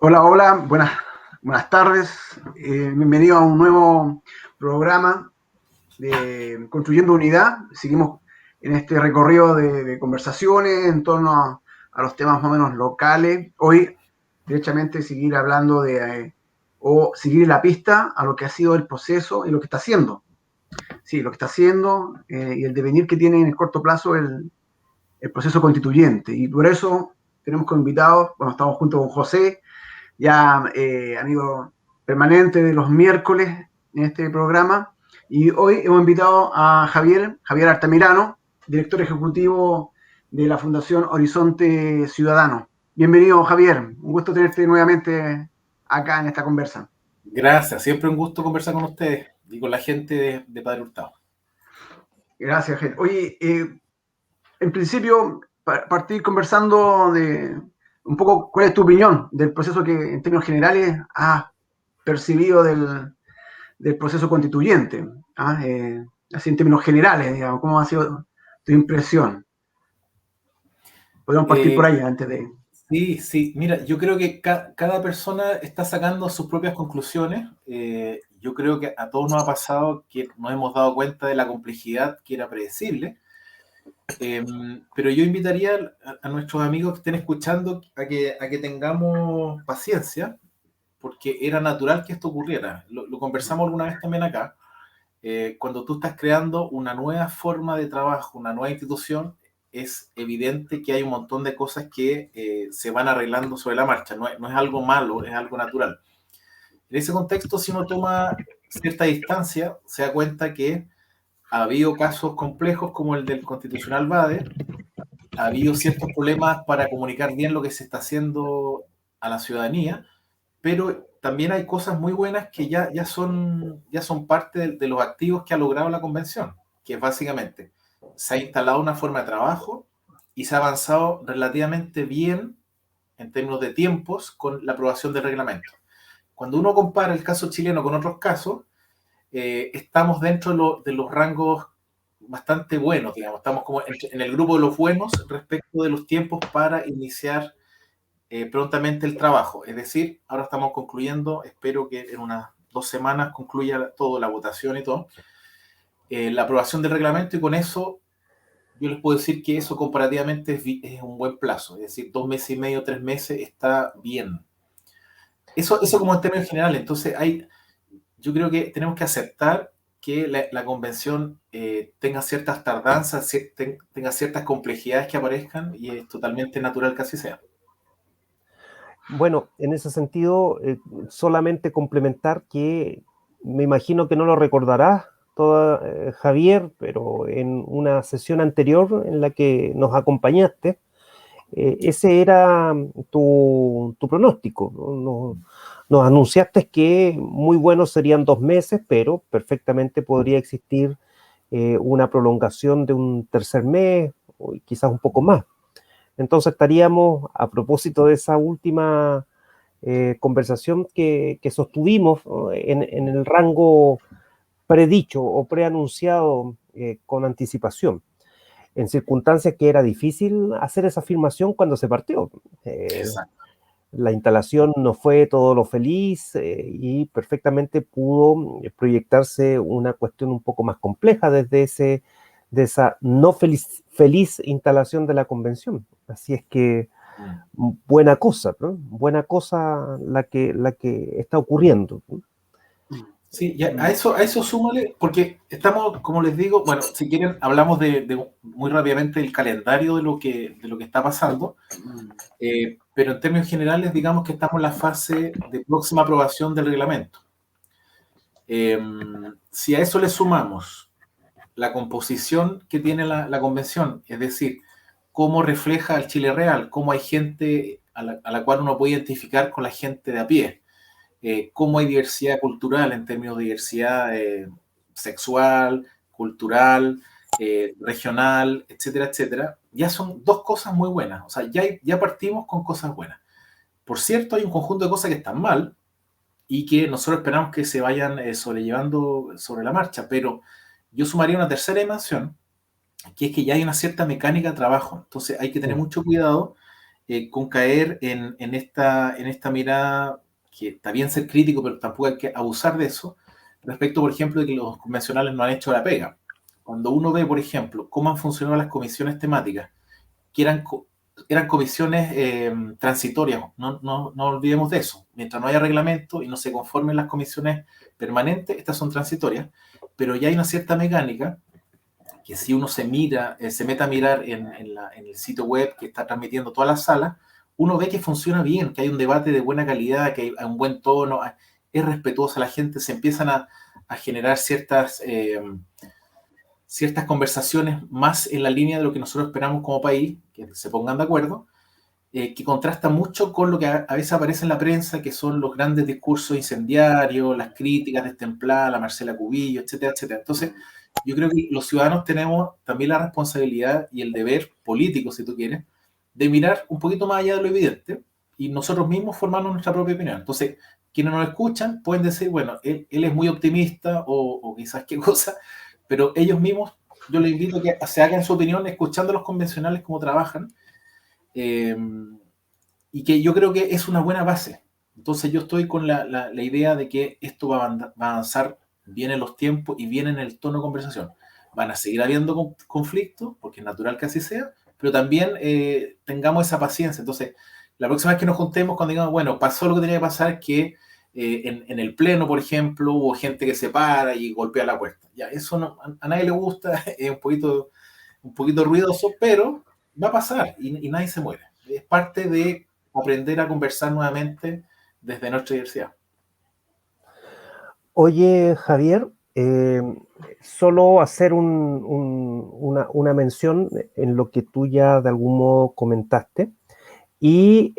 Hola, hola, buenas tardes. Bienvenido a un nuevo programa de Construyendo Unidad. Seguimos en este recorrido de conversaciones en torno a los temas más o menos locales. Hoy, derechamente, seguir hablando o seguir la pista a lo que ha sido el proceso y lo que está haciendo. Sí, lo que está haciendo y el devenir que tiene en el corto plazo el proceso constituyente. Y por eso tenemos como invitados, bueno, estamos junto con José, ya amigo permanente de los miércoles en este programa. Y hoy hemos invitado a Javier Altamirano, director ejecutivo de la Fundación Horizonte Ciudadano. Bienvenido, Javier. Un gusto tenerte nuevamente acá en esta conversa. Gracias, siempre un gusto conversar con ustedes y con la gente de Padre Hurtado. Gracias, Javier. Oye, en principio, partir conversando de un poco cuál es tu opinión del proceso que en términos generales has percibido del proceso constituyente, ¿ah? Así en términos generales, digamos, ¿cómo ha sido tu impresión? Podemos partir por Eh, ahí antes de... sí, mira, yo creo que cada persona está sacando sus propias conclusiones. Yo creo que a todos nos ha pasado que nos hemos dado cuenta de la complejidad que era predecible. Pero yo invitaría a nuestros amigos que estén escuchando a que tengamos paciencia, porque era natural que esto ocurriera. Lo conversamos alguna vez también acá. Cuando tú estás creando una nueva forma de trabajo, una nueva institución, es evidente que hay un montón de cosas que se van arreglando sobre la marcha. No es algo malo, es algo natural. En ese contexto, si uno toma cierta distancia, se da cuenta que ha habido casos complejos como el del Constitucional Bade, ha habido ciertos problemas para comunicar bien lo que se está haciendo a la ciudadanía, pero también hay cosas muy buenas que ya son parte de los activos que ha logrado la convención, que es básicamente se ha instalado una forma de trabajo y se ha avanzado relativamente bien en términos de tiempos con la aprobación del reglamento. Cuando uno compara el caso chileno con otros casos, estamos dentro de los rangos bastante buenos, digamos, estamos como en el grupo de los buenos respecto de los tiempos para iniciar prontamente el trabajo. Es decir, ahora estamos concluyendo, espero que en unas 2 semanas concluya todo, la votación y todo, la aprobación del reglamento, y con eso yo les puedo decir que eso comparativamente es un buen plazo, es decir, 2 meses y medio, 3 meses está bien. Eso como en términos generales. Entonces yo creo que tenemos que aceptar que la convención tenga ciertas tardanzas, tenga ciertas complejidades que aparezcan, y es totalmente natural que así sea. Bueno, en ese sentido, solamente complementar que me imagino que no lo recordarás, Javier, pero en una sesión anterior en la que nos acompañaste, ese era tu pronóstico, ¿no? Nos anunciaste que muy buenos serían 2 meses, pero perfectamente podría existir una prolongación de un tercer mes, o quizás un poco más. Entonces estaríamos, a propósito de esa última conversación que sostuvimos, ¿no?, en el rango predicho o preanunciado con anticipación, en circunstancias que era difícil hacer esa afirmación cuando se partió. Exacto. La instalación no fue todo lo feliz y perfectamente pudo proyectarse una cuestión un poco más compleja de esa no feliz instalación de la convención. Así es que buena cosa, ¿no? Buena cosa la que está ocurriendo, ¿no? Sí, ya, a eso súmale, porque estamos, como les digo, bueno, si quieren, hablamos muy rápidamente del calendario de lo que está pasando, pero en términos generales, digamos que estamos en la fase de próxima aprobación del reglamento. Si a eso le sumamos la composición que tiene la convención, es decir, cómo refleja el Chile real, cómo hay gente a la cual uno puede identificar con la gente de a pie, cómo hay diversidad cultural en términos de diversidad sexual, cultural, regional, etcétera, etcétera, ya son dos cosas muy buenas. O sea, ya partimos con cosas buenas. Por cierto, hay un conjunto de cosas que están mal y que nosotros esperamos que se vayan sobrellevando sobre la marcha, pero yo sumaría una tercera dimensión, que es que ya hay una cierta mecánica de trabajo. Entonces hay que tener mucho cuidado con caer en esta mirada, que está bien ser crítico, pero tampoco hay que abusar de eso, respecto, por ejemplo, de que los convencionales no han hecho la pega. Cuando uno ve, por ejemplo, cómo han funcionado las comisiones temáticas, que eran comisiones transitorias, no olvidemos de eso. Mientras no haya reglamento y no se conformen las comisiones permanentes, estas son transitorias, pero ya hay una cierta mecánica que si uno se mete a mirar en el sitio web que está transmitiendo todas las salas, uno ve que funciona bien, que hay un debate de buena calidad, que hay un buen tono, es respetuosa la gente, se empiezan a generar ciertas conversaciones más en la línea de lo que nosotros esperamos como país, que se pongan de acuerdo, que contrasta mucho con lo que a veces aparece en la prensa, que son los grandes discursos incendiarios, las críticas destempladas, la Marcela Cubillo, etcétera, etcétera. Entonces, yo creo que los ciudadanos tenemos también la responsabilidad y el deber político, si tú quieres, de mirar un poquito más allá de lo evidente y nosotros mismos formarnos nuestra propia opinión. Entonces, quienes nos escuchan pueden decir, bueno, él es muy optimista o quizás qué cosa, pero ellos mismos, yo les invito a que se hagan su opinión escuchando a los convencionales cómo trabajan, y que yo creo que es una buena base. Entonces yo estoy con la idea de que esto va a avanzar bien en los tiempos y bien en el tono de conversación. Van a seguir habiendo conflictos, porque es natural que así sea, pero también tengamos esa paciencia. Entonces, la próxima vez que nos juntemos, cuando digamos, bueno, pasó lo que tenía que pasar, que en el pleno, por ejemplo, hubo gente que se para y golpea la puerta. Ya, eso a nadie le gusta, es un poquito ruidoso, pero va a pasar y nadie se muere. Es parte de aprender a conversar nuevamente desde nuestra diversidad. Oye, Javier, solo hacer una mención en lo que tú ya de algún modo comentaste, y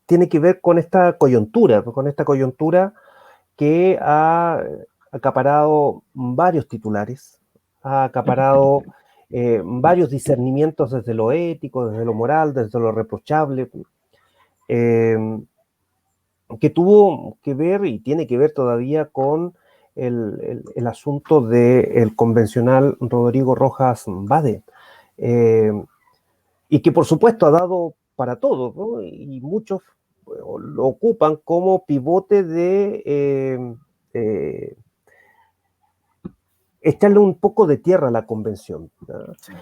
tiene que ver con esta coyuntura que ha acaparado varios titulares, ha acaparado varios discernimientos desde lo ético, desde lo moral, desde lo reprochable, que tuvo que ver y tiene que ver todavía con el asunto del convencional Rodrigo Rojas Bade, y que por supuesto ha dado para todo, ¿no? Y muchos lo ocupan como pivote de echarle un poco de tierra a la convención, ¿no? Sí.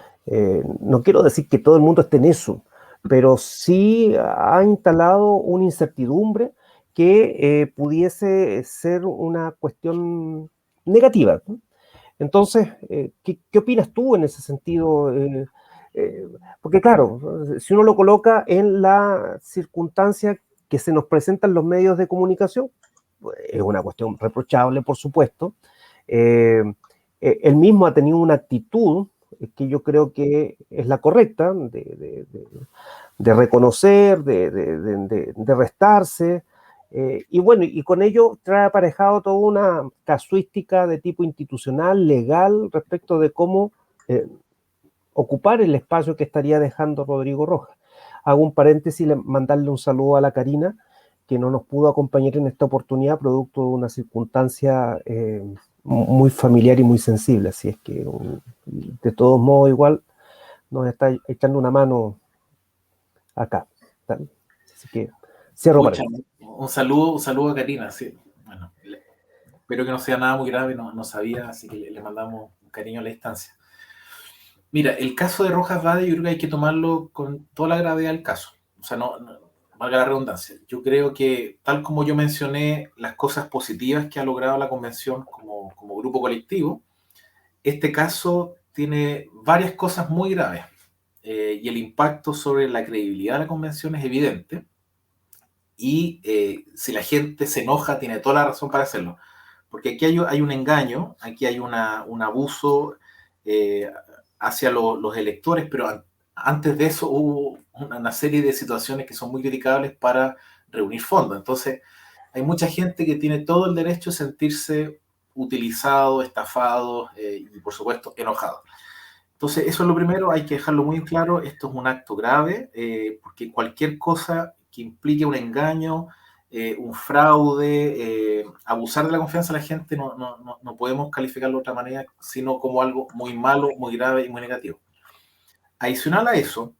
No quiero decir que todo el mundo esté en eso, pero sí ha instalado una incertidumbre que pudiese ser una cuestión negativa, ¿no? Entonces, ¿qué opinas tú en ese sentido? Porque claro, si uno lo coloca en la circunstancia que se nos presentan los medios de comunicación, pues, es una cuestión reprochable, por supuesto. Él mismo ha tenido una actitud que yo creo que es la correcta, de reconocer, de restarse, y bueno, y con ello trae aparejado toda una casuística de tipo institucional, legal, respecto de cómo ocupar el espacio que estaría dejando Rodrigo Rojas. Hago un paréntesis, mandarle un saludo a la Karina, que no nos pudo acompañar en esta oportunidad, producto de una circunstancia muy familiar y muy sensible, así es que de todos modos igual nos está echando una mano acá, ¿tal? Así que cierro paréntesis. Un saludo a Karina, sí. Bueno, espero que no sea nada muy grave, no sabía, así que le mandamos un cariño a la distancia. Mira, el caso de Rojas Bade yo creo que hay que tomarlo con toda la gravedad del caso. O sea, no valga la redundancia. Yo creo que, tal como yo mencioné las cosas positivas que ha logrado la convención como grupo colectivo, este caso tiene varias cosas muy graves, y el impacto sobre la credibilidad de la convención es evidente. Y si la gente se enoja, tiene toda la razón para hacerlo. Porque aquí hay un engaño, aquí hay un abuso hacia los electores, pero antes de eso hubo una serie de situaciones que son muy criticables para reunir fondos. Entonces, hay mucha gente que tiene todo el derecho a sentirse utilizado, estafado, y por supuesto enojado. Entonces, eso es lo primero, hay que dejarlo muy claro, esto es un acto grave, porque cualquier cosa que implique un engaño, un fraude, abusar de la confianza de la gente, no podemos calificarlo de otra manera, sino como algo muy malo, muy grave y muy negativo. Adicional a eso,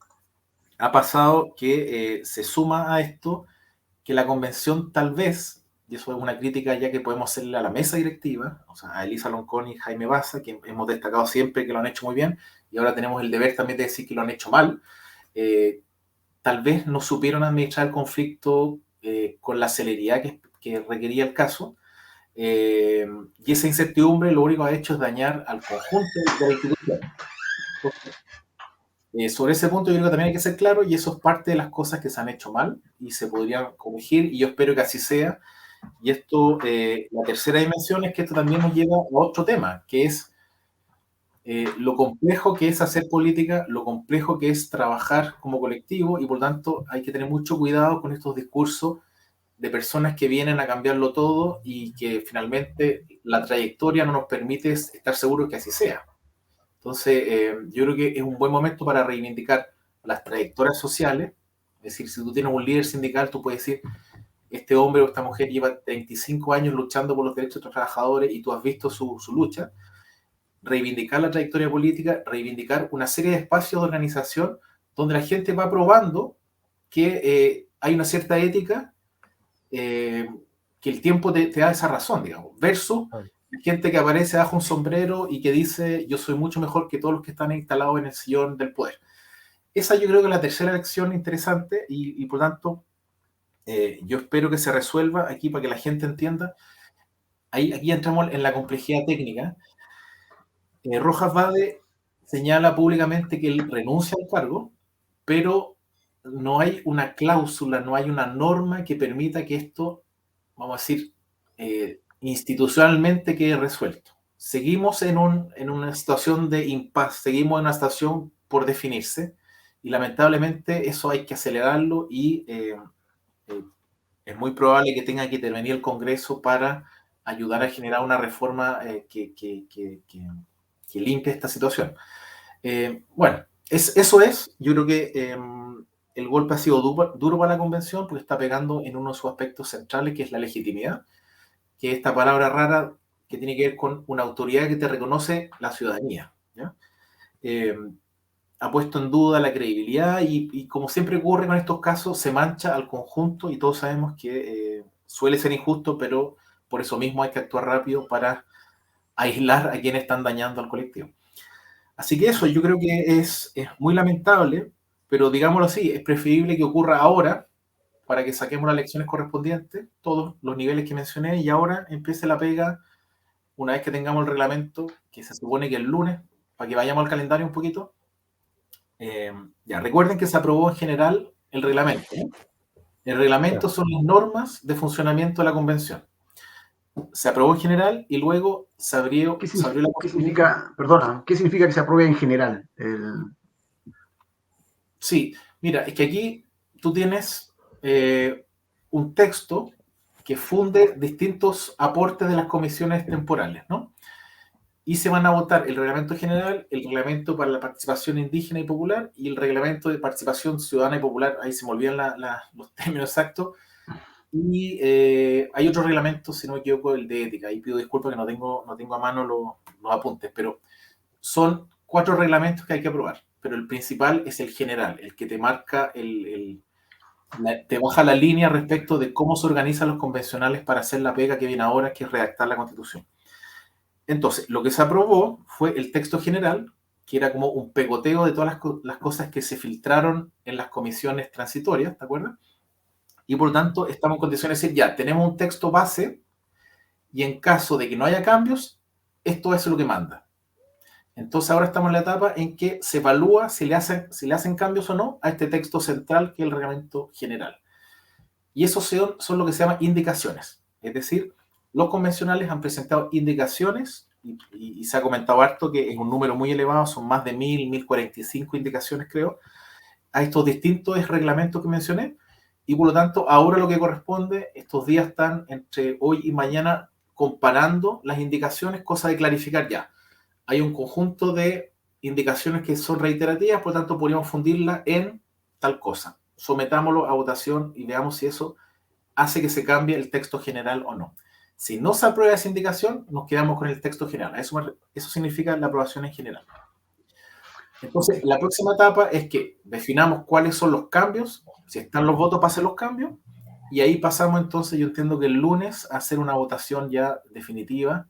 ha pasado que se suma a esto que la convención tal vez, y eso es una crítica ya que podemos hacerle a la mesa directiva, o sea, a Elisa Loncón y Jaime Baza, que hemos destacado siempre que lo han hecho muy bien, y ahora tenemos el deber también de decir que lo han hecho mal, tal vez no supieron administrar el conflicto con la celeridad que requería el caso, y esa incertidumbre lo único que ha hecho es dañar al conjunto de la institución. Sobre ese punto yo creo que también hay que ser claro y eso es parte de las cosas que se han hecho mal y se podrían corregir y yo espero que así sea. Y esto, la tercera dimensión es que esto también nos lleva a otro tema, que es lo complejo que es hacer política, lo complejo que es trabajar como colectivo y por tanto hay que tener mucho cuidado con estos discursos de personas que vienen a cambiarlo todo y que finalmente la trayectoria no nos permite estar seguros que así sea. Entonces, yo creo que es un buen momento para reivindicar las trayectorias sociales. Es decir, si tú tienes un líder sindical, tú puedes decir, este hombre o esta mujer lleva 35 años luchando por los derechos de los trabajadores y tú has visto su lucha. Reivindicar la trayectoria política, reivindicar una serie de espacios de organización donde la gente va probando que hay una cierta ética, que el tiempo te da esa razón, digamos, versus gente que aparece bajo un sombrero y que dice yo soy mucho mejor que todos los que están instalados en el sillón del poder. Esa yo creo que es la tercera lección interesante y por tanto yo espero que se resuelva aquí para que la gente entienda. Aquí entramos en la complejidad técnica. Rojas Vade señala públicamente que él renuncia al cargo, pero no hay una cláusula, no hay una norma que permita que esto, vamos a decir, institucionalmente quede resuelto. Seguimos en una situación de impasse, seguimos en una situación por definirse y lamentablemente eso hay que acelerarlo y es muy probable que tenga que intervenir el Congreso para ayudar a generar una reforma que limpie esta situación. Bueno, eso es, yo creo que el golpe ha sido duro para la convención porque está pegando en uno de sus aspectos centrales, que es la legitimidad, que es esta palabra rara que tiene que ver con una autoridad que te reconoce la ciudadanía, ¿ya? Ha puesto en duda la credibilidad y como siempre ocurre con estos casos, se mancha al conjunto y todos sabemos que suele ser injusto, pero por eso mismo hay que actuar rápido para aislar a quienes están dañando al colectivo. Así que eso yo creo que es muy lamentable, pero digámoslo así, es preferible que ocurra ahora para que saquemos las lecciones correspondientes, todos los niveles que mencioné, y ahora empiece la pega una vez que tengamos el reglamento, que se supone que el lunes, para que vayamos al calendario un poquito. Ya, recuerden que se aprobó en general el reglamento, ¿no? El reglamento son las normas de funcionamiento de la convención. Se aprobó en general y luego se abrió ¿Qué la significa, perdona, qué significa que se apruebe en general? Sí, mira, es que aquí tú tienes un texto que funde distintos aportes de las comisiones temporales, ¿no? Y se van a votar el reglamento general, el reglamento para la participación indígena y popular y el reglamento de participación ciudadana y popular. Ahí se me olvidan los términos exactos. Y hay otro reglamento, si no me equivoco, el de ética. Ahí pido disculpas que no tengo a mano los apuntes, pero son 4 reglamentos que hay que aprobar. Pero el principal es el general, el que te marca, te baja la línea respecto de cómo se organizan los convencionales para hacer la pega que viene ahora, que es redactar la Constitución. Entonces, lo que se aprobó fue el texto general, que era como un pegoteo de todas las cosas que se filtraron en las comisiones transitorias, ¿te acuerdas? Y por lo tanto, estamos en condiciones de decir, ya, tenemos un texto base y en caso de que no haya cambios, esto es lo que manda. Entonces ahora estamos en la etapa en que se evalúa si le hacen cambios o no a este texto central que es el reglamento general. Y esos son lo que se llama indicaciones. Es decir, los convencionales han presentado indicaciones y se ha comentado harto que es un número muy elevado, son más de 1045 indicaciones creo, a estos distintos reglamentos que mencioné. Y por lo tanto, ahora lo que corresponde, estos días están entre hoy y mañana comparando las indicaciones, cosa de clarificar ya. Hay un conjunto de indicaciones que son reiterativas, por lo tanto podríamos fundirlas en tal cosa. Sometámoslo a votación y veamos si eso hace que se cambie el texto general o no. Si no se aprueba esa indicación, nos quedamos con el texto general. Eso significa la aprobación en general. Entonces, la próxima etapa es que definamos cuáles son los cambios, si están los votos para hacer los cambios, y ahí pasamos entonces, yo entiendo que el lunes a hacer una votación ya definitiva,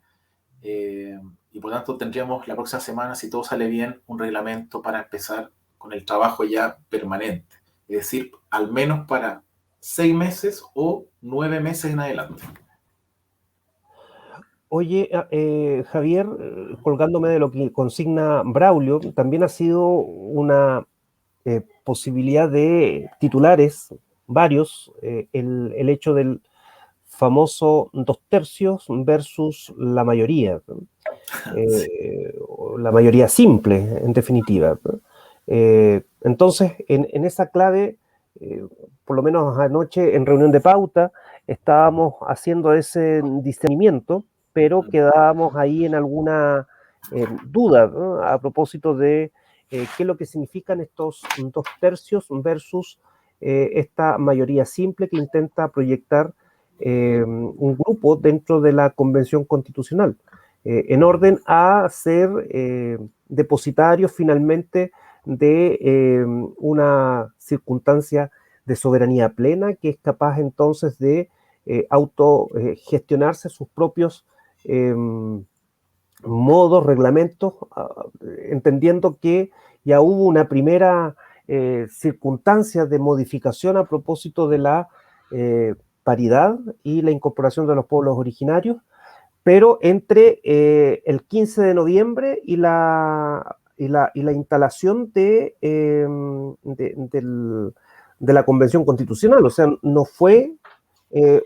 y por tanto tendríamos la próxima semana, si todo sale bien, un reglamento para empezar con el trabajo ya permanente, es decir, al menos para 6 meses o 9 meses en adelante. Oye, Javier, colgándome de lo que consigna Braulio, también ha sido una posibilidad de titulares, varios, el hecho del famoso 2/3 versus la mayoría, ¿no? La mayoría simple, en definitiva, ¿no? Entonces, en esa clave, por lo menos anoche en reunión de pauta, estábamos haciendo ese discernimiento, pero quedábamos ahí en alguna duda, ¿no? A propósito de qué es lo que significan estos 2/3 versus esta mayoría simple que intenta proyectar un grupo dentro de la Convención Constitucional, en orden a ser depositarios finalmente de una circunstancia de soberanía plena que es capaz entonces de autogestionarse sus propios modos, reglamentos, entendiendo que ya hubo una primera circunstancia de modificación a propósito de la paridad y la incorporación de los pueblos originarios, pero entre el 15 de noviembre y la instalación de la Convención Constitucional. O sea, no fue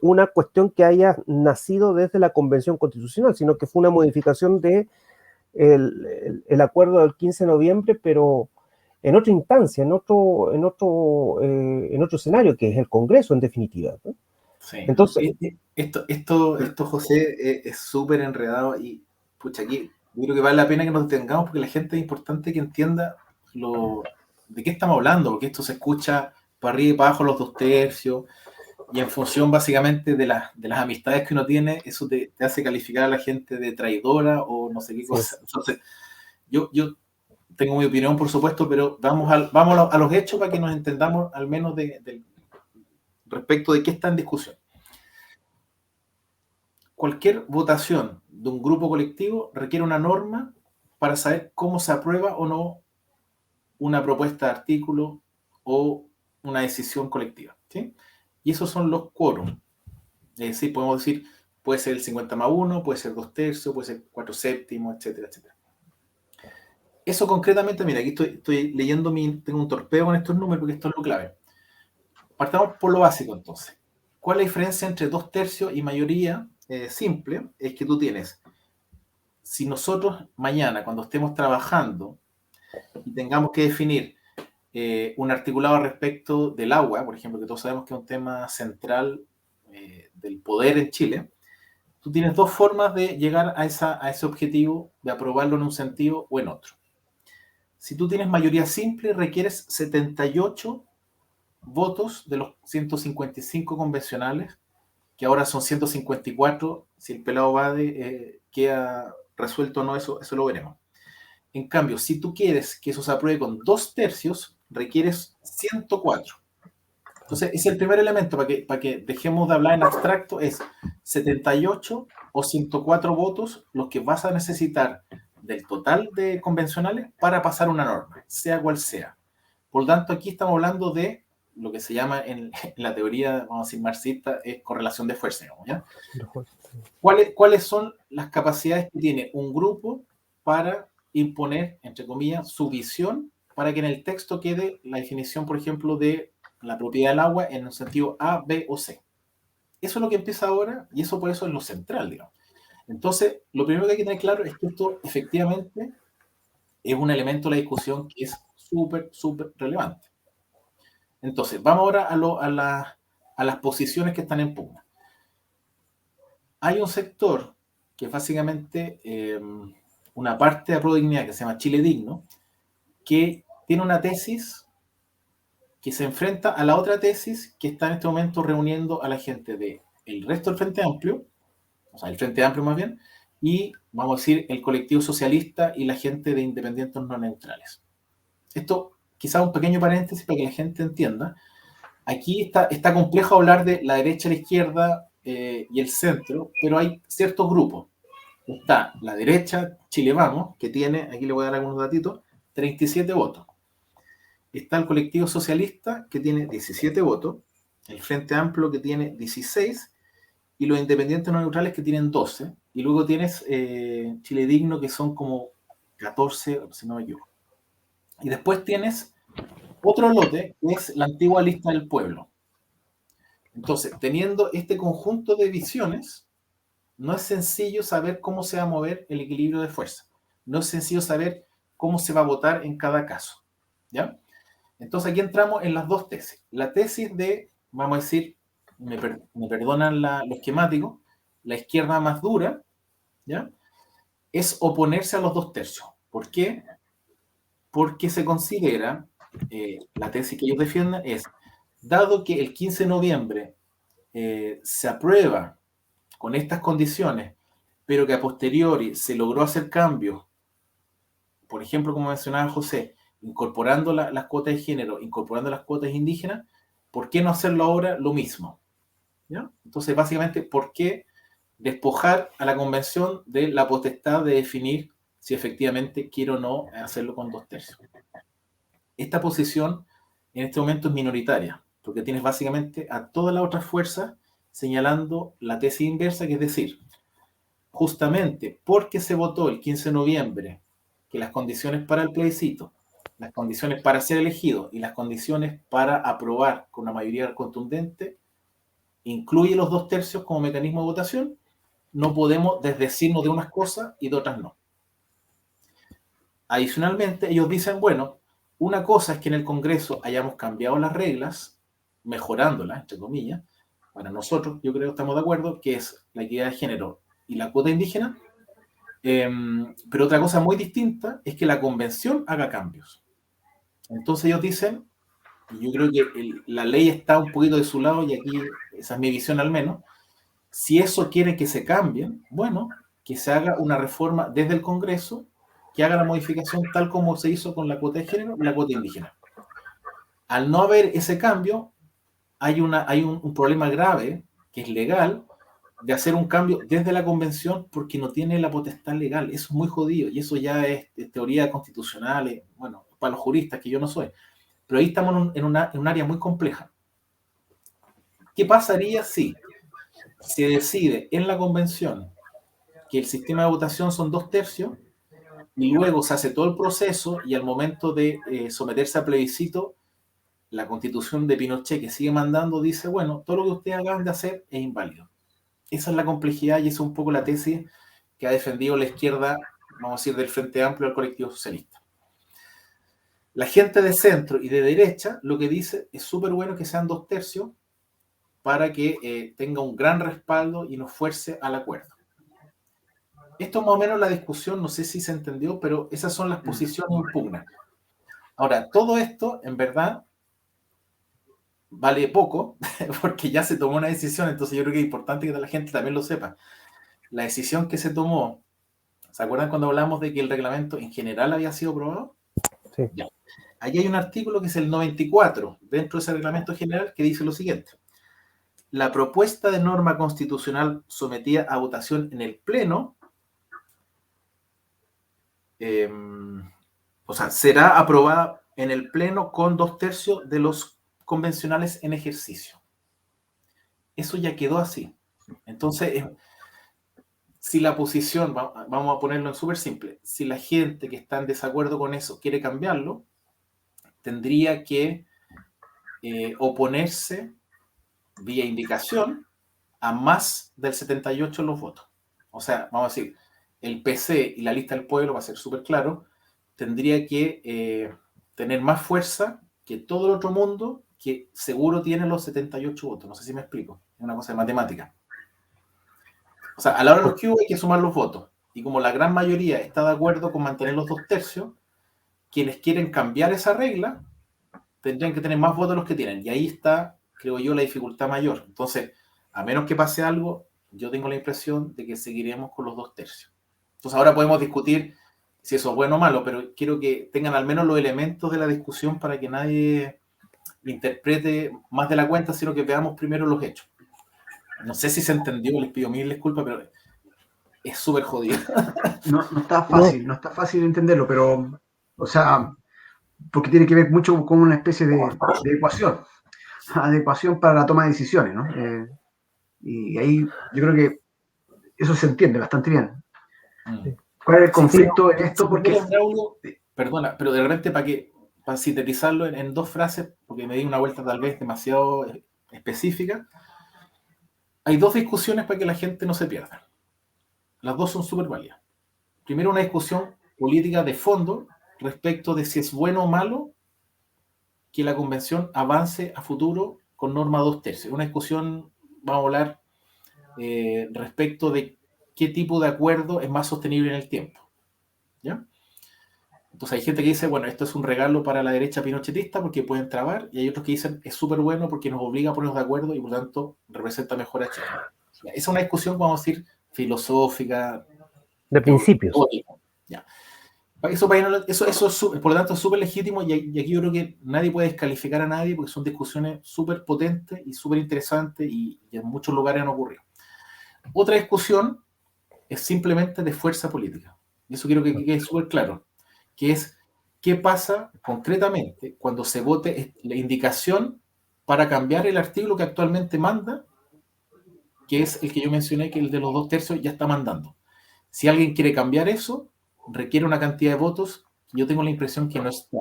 una cuestión que haya nacido desde la Convención Constitucional, sino que fue una modificación de el acuerdo del 15 de noviembre, pero en otra instancia, en otro escenario, que es el Congreso, en definitiva, ¿no? Sí. Entonces, esto José, es súper enredado y, pucha, aquí yo creo que vale la pena que nos detengamos porque la gente es importante que entienda de qué estamos hablando, porque esto se escucha para arriba y para abajo los 2/3, y en función básicamente de las amistades que uno tiene, eso te hace calificar a la gente de traidora o no sé qué cosa. Entonces, yo tengo mi opinión, por supuesto, pero vamos a los hechos para que nos entendamos al menos respecto de qué está en discusión. Cualquier votación de un grupo colectivo requiere una norma para saber cómo se aprueba o no una propuesta de artículo o una decisión colectiva, ¿sí? Y esos son los quórums. Es decir, podemos decir, puede ser el 50+1, puede ser 2/3, puede ser 4/7, etcétera, etcétera. Eso concretamente, mira, aquí estoy leyendo, tengo un torpeo con estos números porque esto es lo clave. Partamos por lo básico entonces. ¿Cuál es la diferencia entre 2/3 y mayoría simple? Es que tú tienes, si nosotros mañana, cuando estemos trabajando y tengamos que definir un articulado respecto del agua, por ejemplo, que todos sabemos que es un tema central del poder en Chile, tú tienes dos formas de llegar a ese objetivo, de aprobarlo en un sentido o en otro. Si tú tienes mayoría simple, requieres 78 votos de los 155 convencionales, que ahora son 154, si el pelado Bade queda resuelto o no, eso lo veremos. En cambio, si tú quieres que eso se apruebe con 2/3, requieres 104. Entonces, es el primer elemento para que dejemos de hablar en abstracto, es 78 o 104 votos los que vas a necesitar del total de convencionales para pasar una norma, sea cual sea. Por lo tanto, aquí estamos hablando de lo que se llama en la teoría, vamos a decir, marxista, es correlación de fuerza, digamos, ¿ya? ¿Cuáles son las capacidades que tiene un grupo para imponer, entre comillas, su visión para que en el texto quede la definición, por ejemplo, de la propiedad del agua en el sentido A, B o C? Eso es lo que empieza ahora y eso por eso es lo central, digamos. Entonces, lo primero que hay que tener claro es que esto efectivamente es un elemento de la discusión que es súper, súper relevante. Entonces, vamos ahora a las posiciones que están en pugna. Hay un sector que es básicamente una parte de Aprodignidad que se llama Chile Digno, que tiene una tesis que se enfrenta a la otra tesis que está en este momento reuniendo a la gente del resto del Frente Amplio, o sea, el Frente Amplio más bien, y vamos a decir el colectivo socialista y la gente de independientes no neutrales. Esto quizás un pequeño paréntesis para que la gente entienda. Aquí está complejo hablar de la derecha, la izquierda y el centro, pero hay ciertos grupos. Está la derecha, Chile Vamos, que tiene, aquí le voy a dar algunos datitos, 37 votos. Está el colectivo socialista, que tiene 17 votos, el Frente Amplio, que tiene 16, y los independientes no neutrales, que tienen 12, y luego tienes Chile Digno, que son como 14, si no me equivoco. Y después tienes otro lote, que es la antigua lista del pueblo. Entonces, teniendo este conjunto de visiones, no es sencillo saber cómo se va a mover el equilibrio de fuerza. No es sencillo saber cómo se va a votar en cada caso. ¿Ya? Entonces aquí entramos en las dos tesis. La tesis de, vamos a decir, me perdonan los esquemáticos, la izquierda más dura, ¿ya? Es oponerse a los 2/3. ¿Por qué? Porque se considera, la tesis que ellos defienden es, dado que el 15 de noviembre se aprueba con estas condiciones, pero que a posteriori se logró hacer cambios, por ejemplo, como mencionaba José, incorporando las cuotas de género, incorporando las cuotas indígenas, ¿por qué no hacerlo ahora lo mismo? ¿Ya? Entonces, básicamente, ¿por qué despojar a la convención de la potestad de definir si efectivamente quiere o no hacerlo con 2/3? Esta posición en este momento es minoritaria, porque tienes básicamente a todas las otras fuerzas señalando la tesis inversa, que es decir, justamente porque se votó el 15 de noviembre que las condiciones para el plebiscito, las condiciones para ser elegido y las condiciones para aprobar con una mayoría contundente incluye los 2/3 como mecanismo de votación, no podemos desdecirnos de unas cosas y de otras no. Adicionalmente, ellos dicen, bueno, una cosa es que en el Congreso hayamos cambiado las reglas, mejorándolas, entre comillas, para nosotros, yo creo que estamos de acuerdo, que es la equidad de género y la cuota indígena, pero otra cosa muy distinta es que la convención haga cambios. Entonces ellos dicen, y yo creo que la ley está un poquito de su lado, y aquí esa es mi visión al menos, si eso quiere que se cambien, bueno, que se haga una reforma desde el Congreso, que haga la modificación tal como se hizo con la cuota de género y la cuota indígena. Al no haber ese cambio, hay un problema grave, que es legal, de hacer un cambio desde la convención porque no tiene la potestad legal. Eso es muy jodido y eso ya es teoría constitucional, bueno, para los juristas, que yo no soy. Pero ahí estamos en un área muy compleja. ¿Qué pasaría si se decide en la convención que el sistema de votación son 2/3 y luego se hace todo el proceso y al momento de someterse a plebiscito, la constitución de Pinochet, que sigue mandando, dice, bueno, todo lo que ustedes acaban de hacer es inválido? Esa es la complejidad y esa es un poco la tesis que ha defendido la izquierda, vamos a decir, del Frente Amplio al colectivo socialista. La gente de centro y de derecha lo que dice es súper bueno que sean 2/3 para que tenga un gran respaldo y nos fuerce al acuerdo. Esto es más o menos la discusión, no sé si se entendió, pero esas son las posiciones en pugna. Ahora, todo esto, en verdad, vale poco, porque ya se tomó una decisión, entonces yo creo que es importante que la gente también lo sepa. La decisión que se tomó, ¿se acuerdan cuando hablamos de que el reglamento en general había sido aprobado? Sí. Ya. Allí hay un artículo que es el 94, dentro de ese reglamento general, que dice lo siguiente. La propuesta de norma constitucional sometida a votación en el Pleno, será aprobada en el Pleno con 2/3 de los convencionales en ejercicio. Eso ya quedó así. Entonces, si la posición, vamos a ponerlo en súper simple, si la gente que está en desacuerdo con eso quiere cambiarlo, tendría que oponerse vía indicación a más del 78 de los votos. O sea, vamos a decir, el PC y la lista del pueblo, va a ser súper claro, tendría que tener más fuerza que todo el otro mundo, que seguro tiene los 78 votos. No sé si me explico. Es una cosa de matemática. O sea, a la hora de los que hubo hay que sumar los votos. Y como la gran mayoría está de acuerdo con mantener los 2/3, quienes quieren cambiar esa regla tendrían que tener más votos de los que tienen. Y ahí está, creo yo, la dificultad mayor. Entonces, a menos que pase algo, yo tengo la impresión de que seguiremos con los 2/3. Entonces ahora podemos discutir si eso es bueno o malo, pero quiero que tengan al menos los elementos de la discusión para que nadie interprete más de la cuenta, sino que veamos primero los hechos. No sé si se entendió, les pido mil disculpas, pero es súper jodido. No, no está fácil entenderlo, pero, o sea, porque tiene que ver mucho con una especie de ecuación, adecuación para la toma de decisiones, ¿no? Y ahí yo creo que eso se entiende bastante bien. ¿Cuál es el conflicto en esto? Porque perdona, pero de repente para sintetizarlo en dos frases, porque me di una vuelta tal vez demasiado específica, hay dos discusiones para que la gente no se pierda. Las dos son súper válidas. Primero, una discusión política de fondo respecto de si es bueno o malo que la convención avance a futuro con norma 2/3. Una discusión, vamos a hablar respecto de qué tipo de acuerdo es más sostenible en el tiempo. ¿Ya? Entonces hay gente que dice, bueno, esto es un regalo para la derecha pinochetista porque pueden trabar, y hay otros que dicen, es súper bueno porque nos obliga a ponernos de acuerdo y por tanto representa mejor a Chile. Esa es una discusión, vamos a decir, filosófica. De principios. Ya. Eso por lo tanto es súper legítimo, y aquí yo creo que nadie puede descalificar a nadie porque son discusiones súper potentes y súper interesantes y en muchos lugares han ocurrido. Otra discusión es simplemente de fuerza política. Y eso quiero que quede súper claro, que es qué pasa concretamente cuando se vote la indicación para cambiar el artículo que actualmente manda, que es el que yo mencioné, que el de los 2/3 ya está mandando. Si alguien quiere cambiar eso, requiere una cantidad de votos que yo tengo la impresión que no está.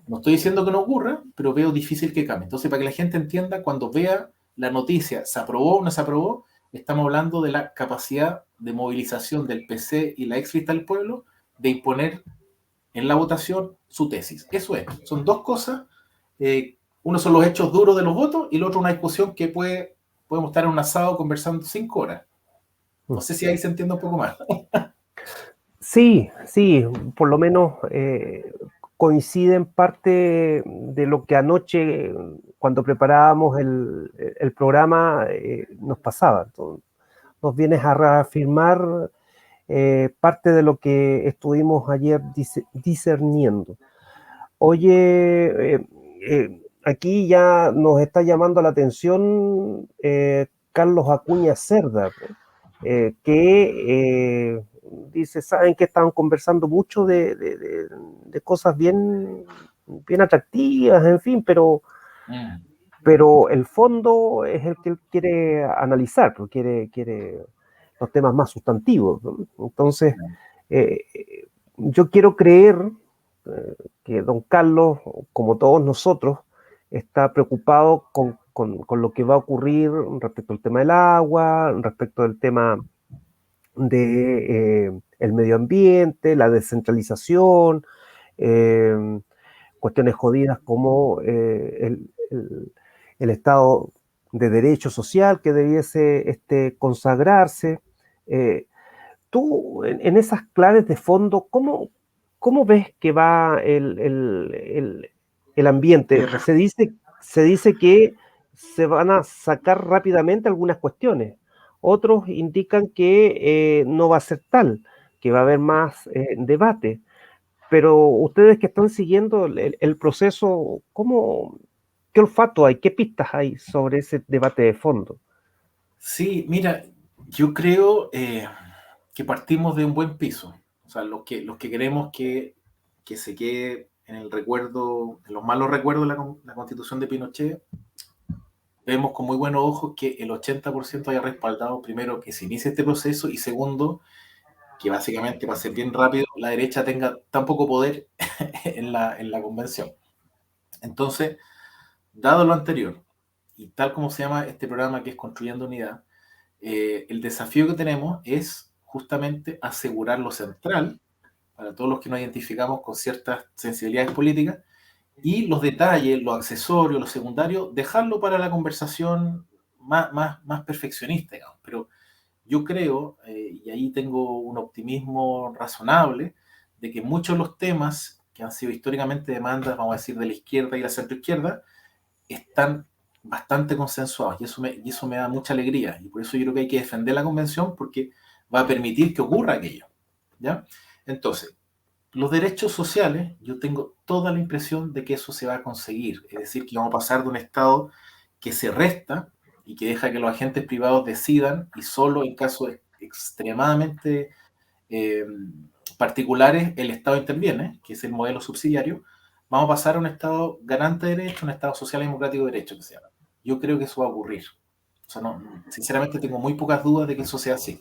No estoy diciendo que no ocurra, pero veo difícil que cambie. Entonces, para que la gente entienda, cuando vea la noticia, ¿se aprobó o no se aprobó? Estamos hablando de la capacidad de movilización del PC y la ex lista del pueblo de imponer en la votación su tesis. Eso es. Son dos cosas. Uno son los hechos duros de los votos y el otro una discusión que podemos estar en un asado conversando 5 horas. No sé si ahí se entiende un poco más. Sí, por lo menos coincide en parte de lo que anoche, cuando preparábamos el programa, nos pasaba. Entonces, nos vienes a reafirmar parte de lo que estuvimos ayer discerniendo. Oye, aquí ya nos está llamando la atención Carlos Acuña Cerda, que dice, saben que estaban conversando mucho de cosas bien atractivas, en fin, pero el fondo es el que él quiere analizar, porque quiere los temas más sustantivos, ¿no? Entonces, yo quiero creer que don Carlos, como todos nosotros, está preocupado con lo que va a ocurrir respecto al tema del agua, respecto del tema de el medio ambiente, la descentralización, cuestiones jodidas como el Estado de Derecho Social que debiese consagrarse. Tú, en esas claves de fondo, ¿cómo ves que va el ambiente? Se dice que se van a sacar rápidamente algunas cuestiones. Otros indican que no va a ser tal, que va a haber más debate. Pero ustedes que están siguiendo el proceso, ¿qué olfato hay? ¿Qué pistas hay sobre ese debate de fondo? Sí, mira, yo creo que partimos de un buen piso. O sea, los que queremos que se quede en el recuerdo, en los malos recuerdos de la Constitución de Pinochet, vemos con muy buenos ojos que el 80% haya respaldado, primero, que se inicie este proceso, y segundo, que básicamente, para ser bien rápido, la derecha tenga tan poco poder en la convención. Entonces, dado lo anterior, y tal como se llama este programa, que es Construyendo Unidad, el desafío que tenemos es justamente asegurar lo central para todos los que nos identificamos con ciertas sensibilidades políticas, y los detalles, los accesorios, los secundarios, dejarlo para la conversación más perfeccionista, digamos. Pero yo creo, y ahí tengo un optimismo razonable, de que muchos de los temas que han sido históricamente demandas, vamos a decir, de la izquierda y la centroizquierda, están bastante consensuados, y eso me da mucha alegría, y por eso yo creo que hay que defender la convención, porque va a permitir que ocurra aquello, ¿ya? Entonces, los derechos sociales, yo tengo toda la impresión de que eso se va a conseguir. Es decir, que vamos a pasar de un Estado que se resta y que deja que los agentes privados decidan y solo en casos extremadamente particulares el Estado interviene, que es el modelo subsidiario. Vamos a pasar a un Estado garante de derechos, un Estado social y democrático de derechos, que se llama. Yo creo que eso va a ocurrir. O sea, no, sinceramente tengo muy pocas dudas de que eso sea así.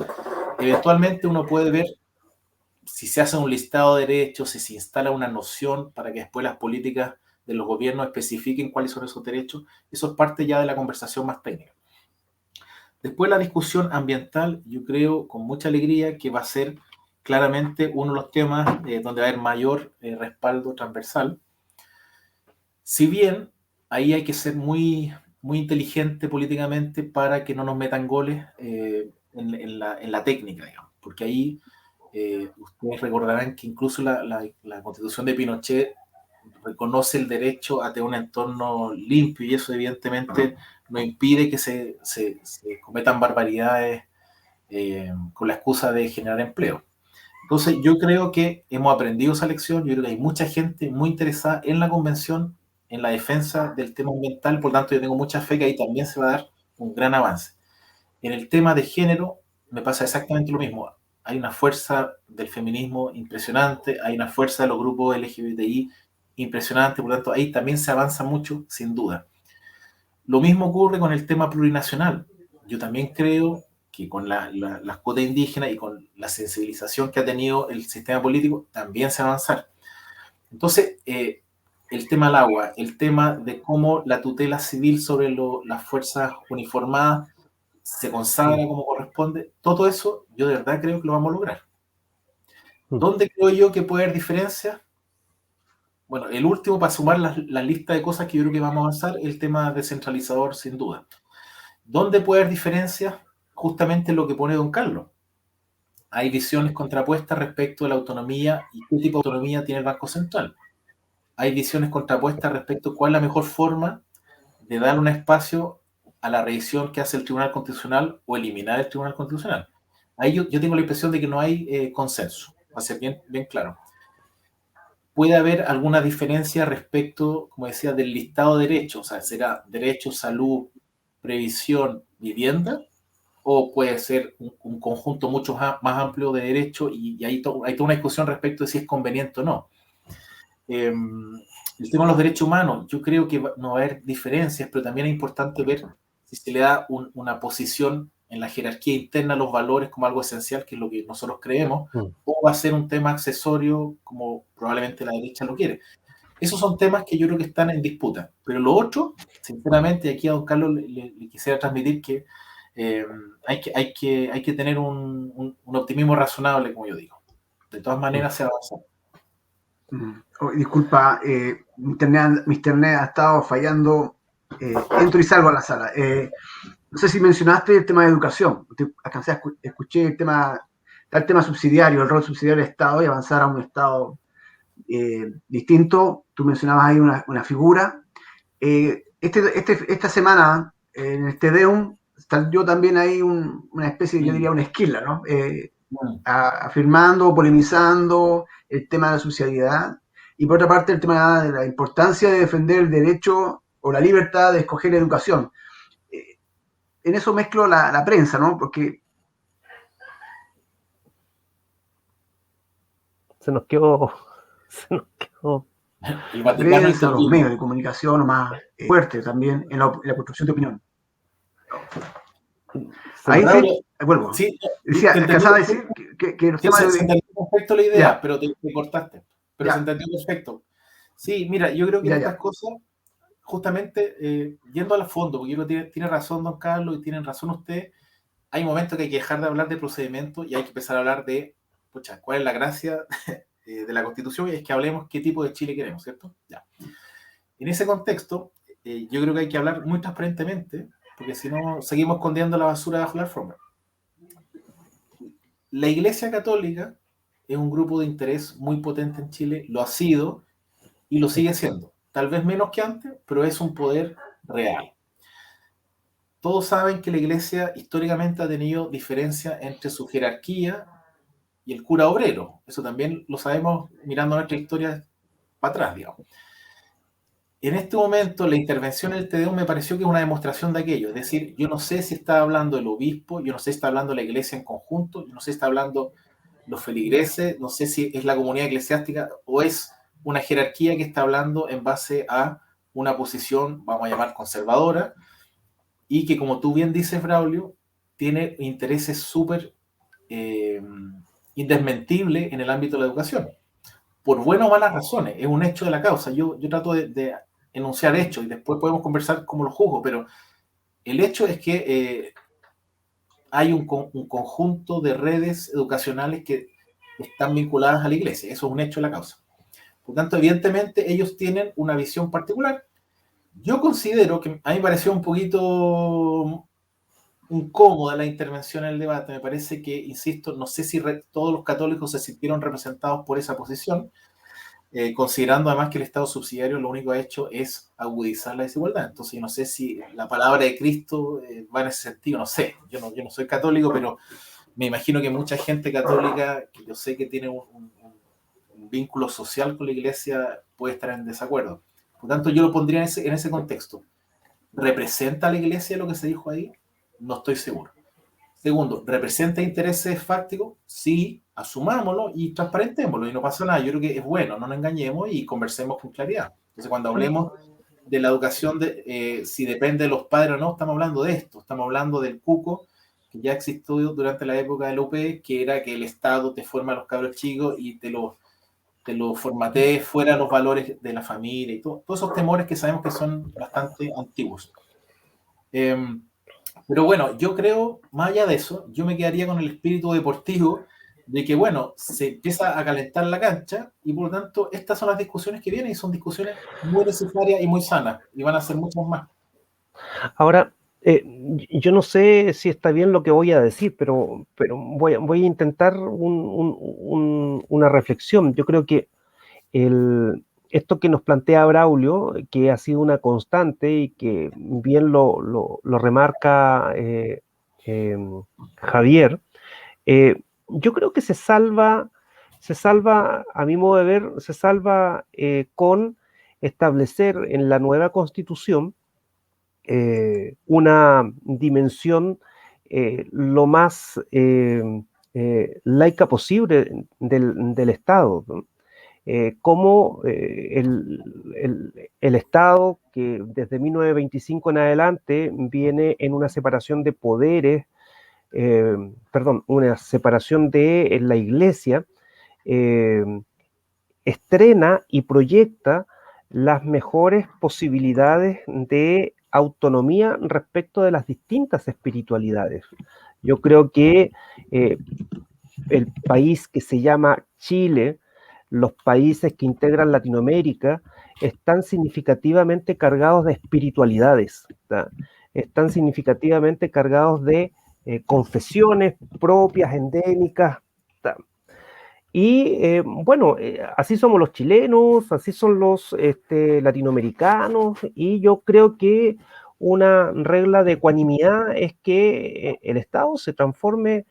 Eventualmente uno puede ver si se hace un listado de derechos, si se instala una noción para que después las políticas de los gobiernos especifiquen cuáles son esos derechos. Eso es parte ya de la conversación más técnica. Después la discusión ambiental, yo creo con mucha alegría que va a ser claramente uno de los temas donde va a haber mayor respaldo transversal. Si bien ahí hay que ser muy, muy inteligente políticamente para que no nos metan goles en la técnica, digamos, porque ahí ustedes recordarán que incluso la Constitución de Pinochet reconoce el derecho a tener un entorno limpio y eso evidentemente no impide que se cometan barbaridades con la excusa de generar empleo. Entonces yo creo que hemos aprendido esa lección, yo creo que hay mucha gente muy interesada en la convención, en la defensa del tema ambiental, por lo tanto yo tengo mucha fe que ahí también se va a dar un gran avance. En el tema de género me pasa exactamente lo mismo. Hay una fuerza del feminismo impresionante, hay una fuerza de los grupos LGBTI impresionante, por lo tanto ahí también se avanza mucho, sin duda. Lo mismo ocurre con el tema plurinacional. Yo también creo que con las cuotas indígenas y con la sensibilización que ha tenido el sistema político, también se va a avanzar. Entonces, el tema del agua, el tema de cómo la tutela civil sobre las fuerzas uniformadas se consagra como corresponde, todo eso yo de verdad creo que lo vamos a lograr. ¿Dónde creo yo que puede haber diferencias? Bueno, el último para sumar la lista de cosas que yo creo que vamos a avanzar, el tema descentralizador sin duda. ¿Dónde puede haber diferencias? Justamente lo que pone don Carlos. Hay visiones contrapuestas respecto de la autonomía y qué tipo de autonomía tiene el Banco Central. Hay visiones contrapuestas respecto a cuál es la mejor forma de dar un espacio a la revisión que hace el Tribunal Constitucional o eliminar el Tribunal Constitucional. Ahí yo tengo la impresión de que no hay consenso, va a ser bien, bien claro. Puede haber alguna diferencia respecto, como decía, del listado de derechos, o sea, será derecho, salud, previsión, vivienda, o puede ser un conjunto mucho más amplio de derechos y hay toda una discusión respecto de si es conveniente o no. El tema de los derechos humanos, yo creo que no va a haber diferencias, pero también es importante ver si se le da una posición en la jerarquía interna a los valores como algo esencial, que es lo que nosotros creemos, o va a ser un tema accesorio como probablemente la derecha lo quiere. Esos son temas que yo creo que están en disputa. Pero lo otro, sinceramente, aquí a don Carlos le quisiera transmitir que hay que tener un optimismo razonable, como yo digo. De todas maneras, se va a avanzar. Oh, disculpa, mi internet ha estado fallando. Entro y salgo a la sala. No sé si mencionaste el tema de educación. Escuché el tema subsidiario, el rol subsidiario del Estado y avanzar a un Estado distinto. Tú mencionabas ahí una figura. Esta semana, en el TEDeum, salió también ahí una especie, yo diría, una esquila, ¿no? Afirmando, polemizando el tema de la subsidiariedad y por otra parte el tema de la importancia de defender el derecho o la libertad de escoger la educación. En eso mezclo la prensa, ¿no? Porque se nos quedó la prensa, los medios de comunicación más fuertes también en la construcción de opinión. Ahí sí, vuelvo. Sí, decía, alcanzaba a decir que los temas se entendió perfecto la idea, pero te cortaste. Pero ya. se entendió perfecto. Sí, mira, yo creo que en estas cosas, justamente yendo al fondo, porque yo creo que tiene razón don Carlos y tienen razón ustedes, hay momentos que hay que dejar de hablar de procedimiento y hay que empezar a hablar de, pucha, cuál es la gracia de la Constitución y es que hablemos qué tipo de Chile queremos, ¿cierto? Ya. En ese contexto, yo creo que hay que hablar muy transparentemente, porque si no, seguimos escondiendo la basura bajo la alfombra. La Iglesia Católica es un grupo de interés muy potente en Chile, lo ha sido y lo sigue siendo. Tal vez menos que antes, pero es un poder real. Todos saben que la Iglesia históricamente ha tenido diferencia entre su jerarquía y el cura obrero. Eso también lo sabemos mirando nuestra historia para atrás, digamos. En este momento, la intervención del TDO me pareció que es una demostración de aquello. Es decir, yo no sé si está hablando el obispo, yo no sé si está hablando la iglesia en conjunto, yo no sé si está hablando los feligreses, no sé si es la comunidad eclesiástica o es una jerarquía que está hablando en base a una posición, vamos a llamar conservadora, y que, como tú bien dices, Braulio, tiene intereses súper indesmentibles en el ámbito de la educación. Por buenas o malas razones, es un hecho de la causa. Yo trato de enunciar hechos y después podemos conversar cómo lo juzgo, pero el hecho es que hay un conjunto de redes educacionales que están vinculadas a la iglesia. Eso es un hecho de la causa. Por tanto, evidentemente, ellos tienen una visión particular. Yo considero que a mí me pareció un poquito incómoda la intervención en el debate. Me parece que, insisto, no sé si todos los católicos se sintieron representados por esa posición, considerando además que el Estado subsidiario lo único que ha hecho es agudizar la desigualdad. Entonces, yo no sé si la palabra de Cristo va en ese sentido, no sé. Yo no soy católico, pero me imagino que mucha gente católica, que yo sé que tiene un vínculo social con la iglesia, puede estar en desacuerdo. Por tanto, yo lo pondría en ese contexto. ¿Representa a la iglesia lo que se dijo ahí? No estoy seguro. Segundo, ¿representa intereses fácticos? Sí, asumámoslo y transparentémoslo y no pasa nada. Yo creo que es bueno, no nos engañemos y conversemos con claridad. Entonces, cuando hablemos de la educación, si depende de los padres o no, estamos hablando de esto. Estamos hablando del cuco que ya existió durante la época de la UP, que era que el Estado te forma a los cabros chicos y te lo formatee fuera de los valores de la familia y todos esos temores que sabemos que son bastante antiguos. Pero bueno, yo creo, más allá de eso, yo me quedaría con el espíritu deportivo de que, bueno, se empieza a calentar la cancha y por lo tanto estas son las discusiones que vienen y son discusiones muy necesarias y muy sanas y van a ser muchas más. Ahora, yo no sé si está bien lo que voy a decir, pero voy a intentar una reflexión. Yo creo que esto que nos plantea Braulio, que ha sido una constante y que bien lo remarca Javier, yo creo que se salva, a mi modo de ver, se salva con establecer en la nueva Constitución una dimensión lo más laica posible del Estado, ¿no? Cómo el Estado, que desde 1925 en adelante viene en una separación de poderes, una separación de la Iglesia, estrena y proyecta las mejores posibilidades de autonomía respecto de las distintas espiritualidades. Yo creo que el país que se llama Chile, los países que integran Latinoamérica, están significativamente cargados de espiritualidades, ¿tá? Están significativamente cargados de confesiones propias, endémicas, ¿tá? Y bueno, así somos los chilenos, así son los latinoamericanos, y yo creo que una regla de ecuanimidad es que el Estado se transforme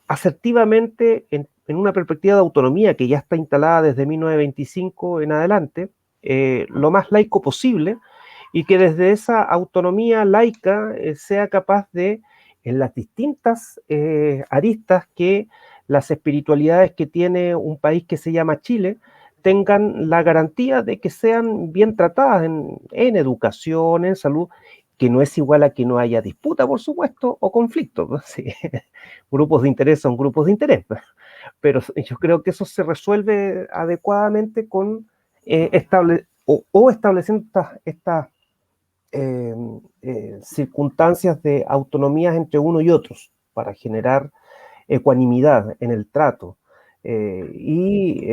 asertivamente en una perspectiva de autonomía que ya está instalada desde 1925 en adelante, lo más laico posible, y que desde esa autonomía laica sea capaz de, en las distintas aristas que las espiritualidades que tiene un país que se llama Chile, tengan la garantía de que sean bien tratadas en educación, en salud, que no es igual a que no haya disputa, por supuesto, o conflicto, ¿no? Sí. Grupos de interés son grupos de interés, pero yo creo que eso se resuelve adecuadamente con estableciendo estas circunstancias de autonomías entre uno y otros para generar ecuanimidad en el trato y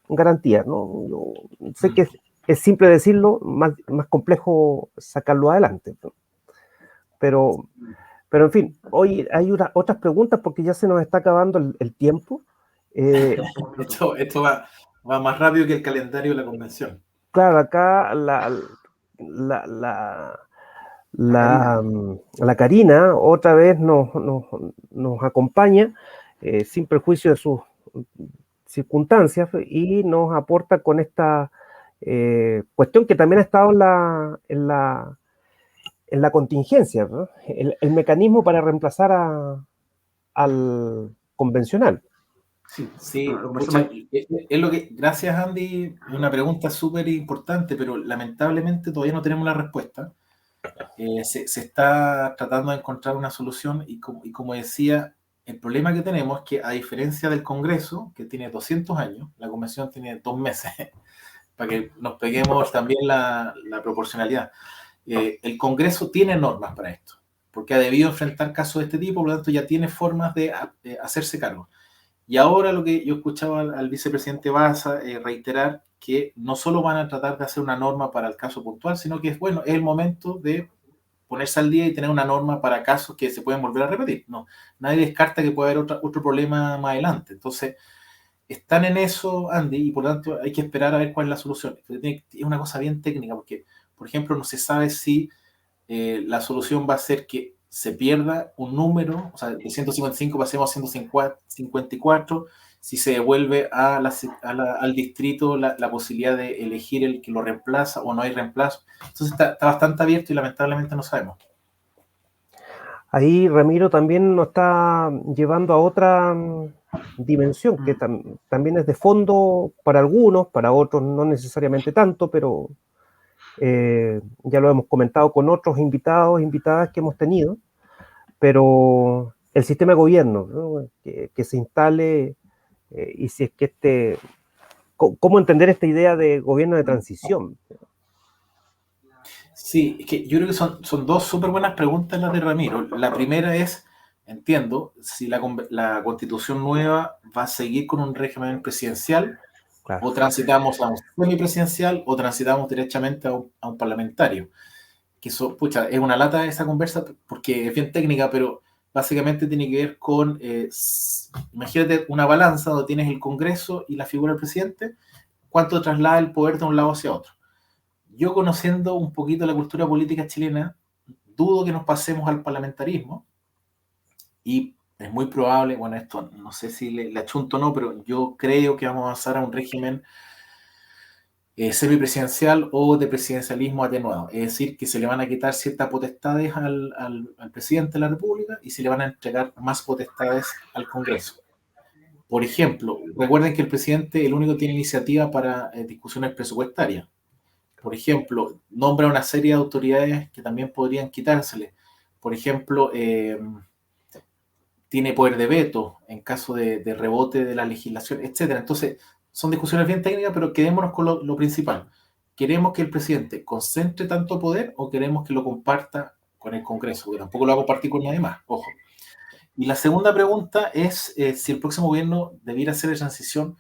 garantías, ¿no? Yo sé que es simple decirlo, más complejo sacarlo adelante, ¿no? Pero en fin, hoy hay otras preguntas porque ya se nos está acabando el tiempo. Esto va más rápido que el calendario de la convención. Claro, acá la Karina otra vez nos acompaña sin perjuicio de sus circunstancias, y nos aporta con esta cuestión que también ha estado en la contingencia, ¿no? El mecanismo para reemplazar al convencional. Sí, Lo pucha, conversamos. es lo que, gracias Andy, es una pregunta súper importante, pero lamentablemente todavía no tenemos la respuesta. Se está tratando de encontrar una solución y como decía, el problema que tenemos es que a diferencia del Congreso, que tiene 200 años, la Convención tiene 2 meses, para que nos peguemos también la proporcionalidad. El Congreso tiene normas para esto, porque ha debido enfrentar casos de este tipo, por lo tanto ya tiene formas de hacerse cargo. Y ahora lo que yo escuchaba al vicepresidente Baza reiterar que no solo van a tratar de hacer una norma para el caso puntual, sino que es el momento de ponerse al día y tener una norma para casos que se pueden volver a repetir. No, nadie descarta que pueda haber otro problema más adelante. Entonces, están en eso, Andy, y por lo tanto hay que esperar a ver cuál es la solución. Es una cosa bien técnica, porque, por ejemplo, no se sabe si la solución va a ser que se pierda un número, o sea, de 155 pasemos a 154, si se devuelve al distrito la posibilidad de elegir el que lo reemplaza o no hay reemplazo. Entonces está bastante abierto y lamentablemente no sabemos. Ahí Ramiro también nos está llevando a otra dimensión, que también es de fondo para algunos, para otros no necesariamente tanto, pero ya lo hemos comentado con otros invitados, invitadas que hemos tenido, pero el sistema de gobierno, ¿no? Que se instale, y si es que ¿cómo entender esta idea de gobierno de transición? Sí, es que yo creo que son dos súper buenas preguntas las de Ramiro. La primera es, entiendo, si la constitución nueva va a seguir con un régimen presidencial Claro. o transitamos a un semipresidencial o transitamos directamente a un parlamentario. Que eso, pucha, es una lata esa conversa porque es bien técnica, pero básicamente tiene que ver con, imagínate una balanza donde tienes el Congreso y la figura del presidente, cuánto traslada el poder de un lado hacia otro. Yo, conociendo un poquito la cultura política chilena, dudo que nos pasemos al parlamentarismo y es muy probable, bueno, esto no sé si le achunto o no, pero yo creo que vamos a avanzar a un régimen semipresidencial o de presidencialismo atenuado. Es decir, que se le van a quitar ciertas potestades al presidente de la República y se le van a entregar más potestades al Congreso. Por ejemplo, recuerden que el presidente el único que tiene iniciativa para discusiones presupuestarias. Por ejemplo, nombra una serie de autoridades que también podrían quitársele. Por ejemplo, tiene poder de veto en caso de rebote de la legislación, etcétera. Entonces, son discusiones bien técnicas, pero quedémonos con lo principal. ¿Queremos que el presidente concentre tanto poder o queremos que lo comparta con el Congreso? Porque tampoco lo va a compartir con nadie más, ojo. Y la segunda pregunta es si el próximo gobierno debiera hacer la transición.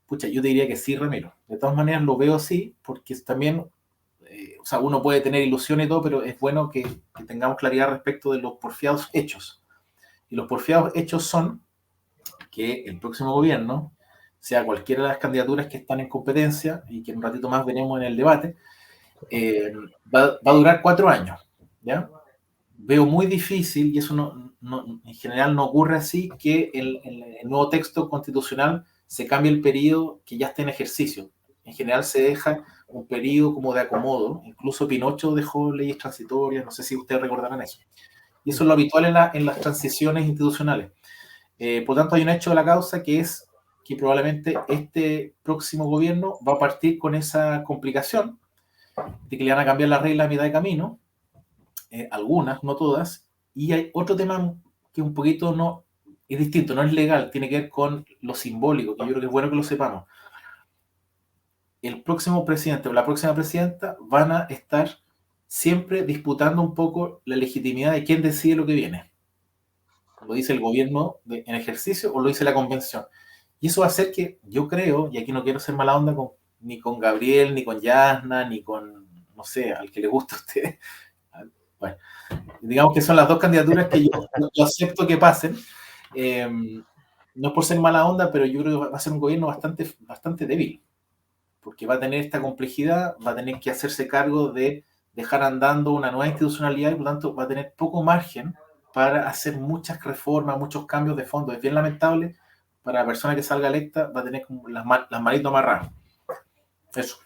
Pucha, yo te diría que sí, Ramiro. De todas maneras lo veo así, porque también, o sea, uno puede tener ilusiones y todo, pero es bueno que tengamos claridad respecto de los porfiados hechos. Y los porfiados hechos son que el próximo gobierno, sea cualquiera de las candidaturas que están en competencia y que en un ratito más veremos en el debate, va a durar 4 años. ¿Ya? Veo muy difícil, y eso en general no ocurre así, que el nuevo texto constitucional se cambie el periodo que ya está en ejercicio. En general se deja un periodo como de acomodo. Incluso Pinocho dejó leyes transitorias, no sé si ustedes recordarán eso. Y eso es lo habitual en las transiciones institucionales. Por tanto, hay un hecho de la causa que es que probablemente este próximo gobierno va a partir con esa complicación de que le van a cambiar las reglas a mitad de camino, algunas, no todas, y hay otro tema que un poquito no es distinto, no es legal, tiene que ver con lo simbólico, que yo creo que es bueno que lo sepamos. El próximo presidente o la próxima presidenta van a estar siempre disputando un poco la legitimidad de quién decide lo que viene. ¿Lo dice el gobierno en ejercicio o lo dice la convención? Y eso va a hacer que yo creo, y aquí no quiero ser mala onda ni con Gabriel, ni con Yasna, ni con, no sé, al que le gusta a usted. Bueno, digamos que son las dos candidaturas que yo acepto que pasen. No es por ser mala onda, pero yo creo que va a ser un gobierno bastante débil, porque va a tener esta complejidad, va a tener que hacerse cargo de dejar andando una nueva institucionalidad y por lo tanto va a tener poco margen para hacer muchas reformas, muchos cambios de fondo. Es bien lamentable para la persona que salga electa, va a tener como las manitos amarradas. Eso.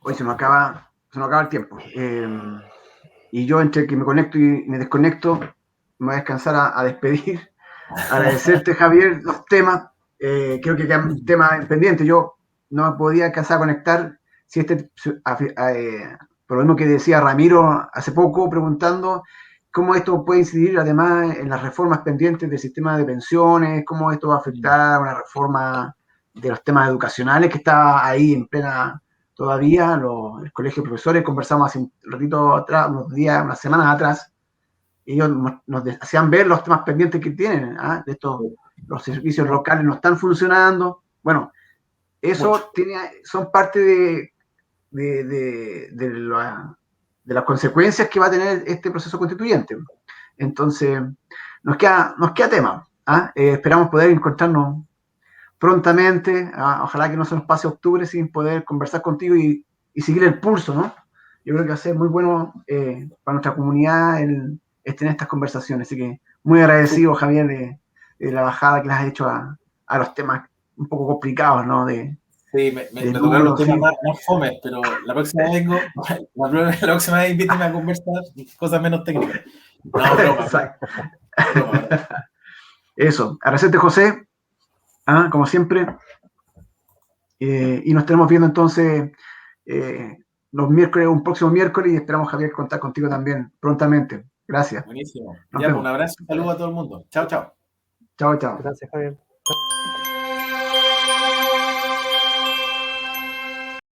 Hoy se nos acaba el tiempo. Y yo, entre que me conecto y me desconecto, me voy a descansar a despedir. Agradecerte, Javier, los temas. Creo que quedan temas pendientes. Yo no me podía alcanzar a conectar. Si por lo mismo que decía Ramiro hace poco, preguntando cómo esto puede incidir además en las reformas pendientes del sistema de pensiones, cómo esto va a afectar a una reforma de los temas educacionales que está ahí en plena todavía. El colegio de profesores, conversamos hace un ratito atrás, unas semanas atrás, y ellos nos hacían ver los temas pendientes que tienen, de estos, los servicios locales no están funcionando. Bueno, eso son parte de las consecuencias que va a tener este proceso constituyente. Entonces, nos queda tema. Esperamos poder encontrarnos prontamente. Ojalá que no se nos pase octubre sin poder conversar contigo y seguir el pulso, ¿no? Yo creo que va a ser muy bueno para nuestra comunidad el tener estas conversaciones. Así que muy agradecido, Javier, de la bajada que le has hecho a los temas un poco complicados, ¿no? Sí, me tocaron los temas más fomes, pero la próxima vez la próxima vez invítame a conversar cosas menos técnicas. No, broma. Eso, agradecerte, José, como siempre. Y nos estaremos viendo entonces un próximo miércoles, y esperamos, Javier, contar contigo también prontamente. Gracias. Buenísimo. Ya, un abrazo y un saludo a todo el mundo. Chao, chao. Chao, chao. Gracias, Javier.